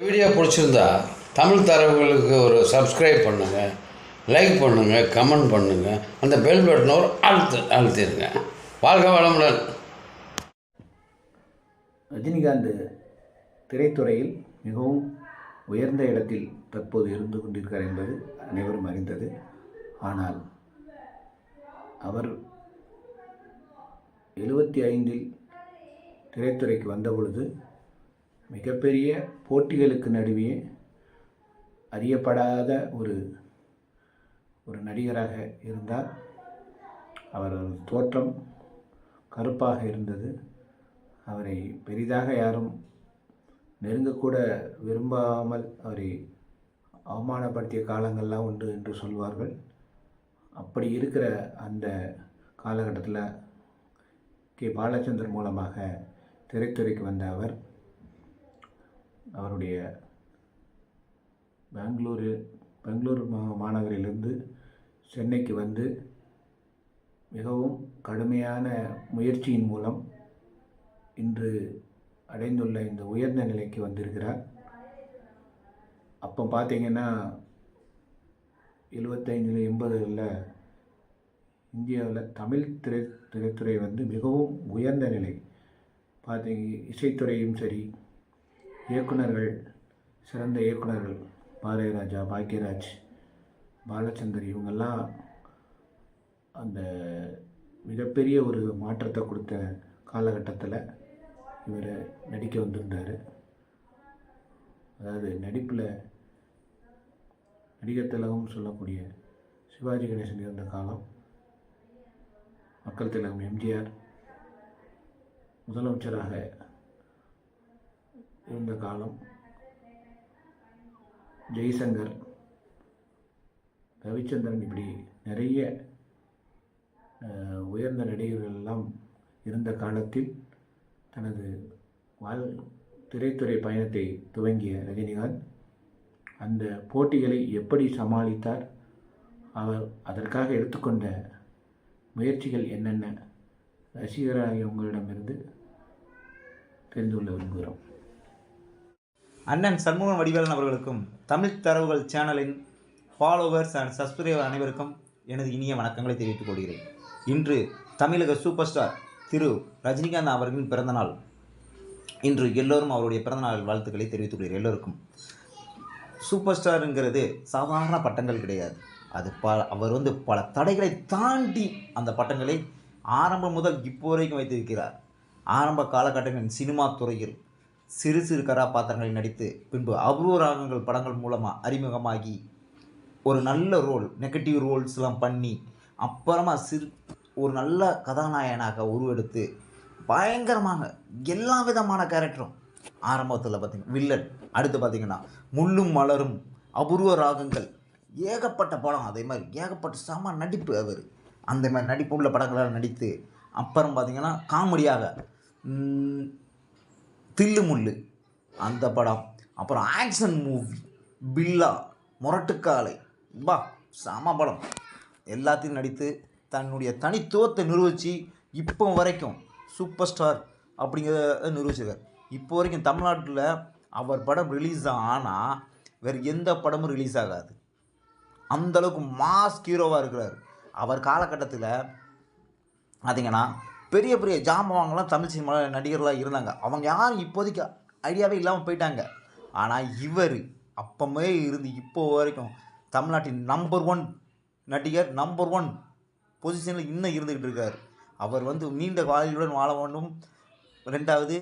Video பிடிச்சிருந்தா தமிழ் தரவுகளுக்கு ஒரு subscribe பண்ணுங்கள், லைக் பண்ணுங்கள், கமெண்ட் பண்ணுங்கள், அந்த பெல் பட்டனை ஒரு அழுத்திடுங்க. வாழ்க வளமுடன். ரஜினிகாந்த் திரைத்துறையில் மிகவும் உயர்ந்த இடத்தில் தற்போது இருந்து கொண்டிருக்கிறார் என்பது அனைவரும் அறிந்தது. ஆனால் அவர் 75 திரைத்துறைக்கு வந்தபொழுது மிகப்பெரிய போட்டிகளுக்கு நடுவே அறியப்படாத ஒரு நடிகராக இருந்தார். அவர் தோற்றம் கருப்பாக இருந்தது. அவரை பெரிதாக யாரும் நெருங்கக்கூட விரும்பாமல் அவரை அவமானப்படுத்திய காலங்கள்லாம் உண்டு என்று சொல்வார்கள். அப்படி இருக்கிற அந்த காலகட்டத்தில் கே. பாலச்சந்தர் மூலமாக திரைத்துறைக்கு வந்த அவருடைய பெங்களூர் மாநகரிலிருந்து சென்னைக்கு வந்து மிகவும் கடுமையான முயற்சியின் மூலம் இன்று அடைந்துள்ள இந்த உயர்ந்த நிலைக்கு வந்திருக்கிறார். அப்போ பார்த்தீங்கன்னா 75 80களில் இந்தியாவில் தமிழ் திரைத்துறை வந்து மிகவும் உயர்ந்த நிலை. பார்த்தீங்க, இசைத்துறையும் சரி, இயக்குனர்கள், சிறந்த இயக்குனர்கள் பாரதிராஜா, பாக்யராஜ், பாலச்சந்தர் இவங்கெல்லாம் அந்த மிகப்பெரிய ஒரு மாற்றத்தை கொடுத்த காலகட்டத்தில் இவர் நடிக்க வந்திருந்தார். அதாவது நடிப்பில் நடிகர் திலகம் சொல்லக்கூடிய சிவாஜி கணேசன் இருந்த காலம், மக்கள் திலகம் எம்ஜிஆர் முதலமைச்சராக இருந்த காலம், ஜெய்சங்கர், ரவிச்சந்திரன், இப்படி நிறைய உயர்ந்த நடிகர்கள் எல்லாம் இருந்த காலத்தில் தனது திரைத்துறை பயணத்தை துவங்கிய ரஜினிகாந்த் அந்த போட்டிகளை எப்படி சமாளித்தார், அவர் அதற்காக எடுத்துக்கொண்ட முயற்சிகள் என்னென்ன, ரசிகராகிய உங்களிடமிருந்து தெரிந்து கொள்ள விரும்புகிறோம். அண்ணன் சண்முகம் வடிவேலன் அவர்களுக்கும் தமிழ் தரவுகள் சேனலின் ஃபாலோவர்ஸ் அண்ட் சப்ஸ்கிரைபர் அனைவருக்கும் எனது இனிய வணக்கங்களை தெரிவித்துக் கொள்கிறேன். இன்று தமிழக சூப்பர் ஸ்டார் திரு ரஜினிகாந்த் அவர்களின் பிறந்தநாள். இன்று எல்லோரும் அவருடைய பிறந்தநாள் வாழ்த்துக்களை தெரிவித்துக் கொள்கிறேன். எல்லோருக்கும் சூப்பர் ஸ்டாருங்கிறது சாதாரண பட்டங்கள் கிடையாது. அது அவர் வந்து பல தடைகளை தாண்டி அந்த பட்டங்களை ஆரம்பம் முதல் இப்போ வரைக்கும் வைத்திருக்கிறார். ஆரம்ப காலகட்டங்களின் சினிமா துறையில் சிறு சிறு கதாபாத்திரங்களில் நடித்து பின்பு அபூர்வ ராகங்கள் படங்கள் மூலமாக அறிமுகமாகி ஒரு நல்ல ரோல், நெகட்டிவ் ரோல்ஸ்லாம் பண்ணி அப்புறமா ஒரு நல்ல கதாநாயகனாக உருவெடுத்து பயங்கரமாக எல்லா விதமான கேரக்டரும் ஆரம்பத்தில் பார்த்திங்கன்னா வில்லன், அடுத்து பார்த்திங்கன்னா முள்ளும் மலரும், அபூர்வ ராகங்கள், ஏகப்பட்ட படம், அதே மாதிரி ஏகப்பட்ட செம நடிப்பு. அவர் அந்த மாதிரி நடிப்பு உள்ள படங்களால் நடித்து அப்புறம் பார்த்திங்கன்னா காமெடியாக தில்லு முள்ளு அந்த படம், அப்புறம் ஆக்ஷன் மூவி பில்லா, முரட்டுக்காலை, செம படம் எல்லாத்தையும் நடித்து தன்னுடைய தனித்துவத்தை நிரூபித்து இப்போ வரைக்கும் சூப்பர் ஸ்டார் அப்படிங்கிறத நிரூபிச்சிருக்கார். இப்போ வரைக்கும் தமிழ்நாட்டில் அவர் படம் ரிலீஸ் ஆனால் வேறு எந்த படமும் ரிலீஸ் ஆகாது. அந்தளவுக்கு மாஸ் ஹீரோவாக இருக்கிறார். அவர் காலகட்டத்தில் பார்த்திங்கன்னா பெரிய பெரிய ஜாம்பவாங்கலாம் தமிழ் சினிமாவில் நடிகர்களாக இருந்தாங்க. அவங்க யாரும் இப்போதைக்கு ஐடியாவே இல்லாமல் போயிட்டாங்க. ஆனால் இவர் அப்போவே இருந்து இப்போ வரைக்கும் தமிழ்நாட்டின் நம்பர் 1 நடிகர், நம்பர் 1 பொசிஷனில் இன்னும் இருந்துக்கிட்டு இருக்கார். அவர் வந்து நீண்ட வாழ்வுடன் வாழ வேண்டும். ரெண்டாவது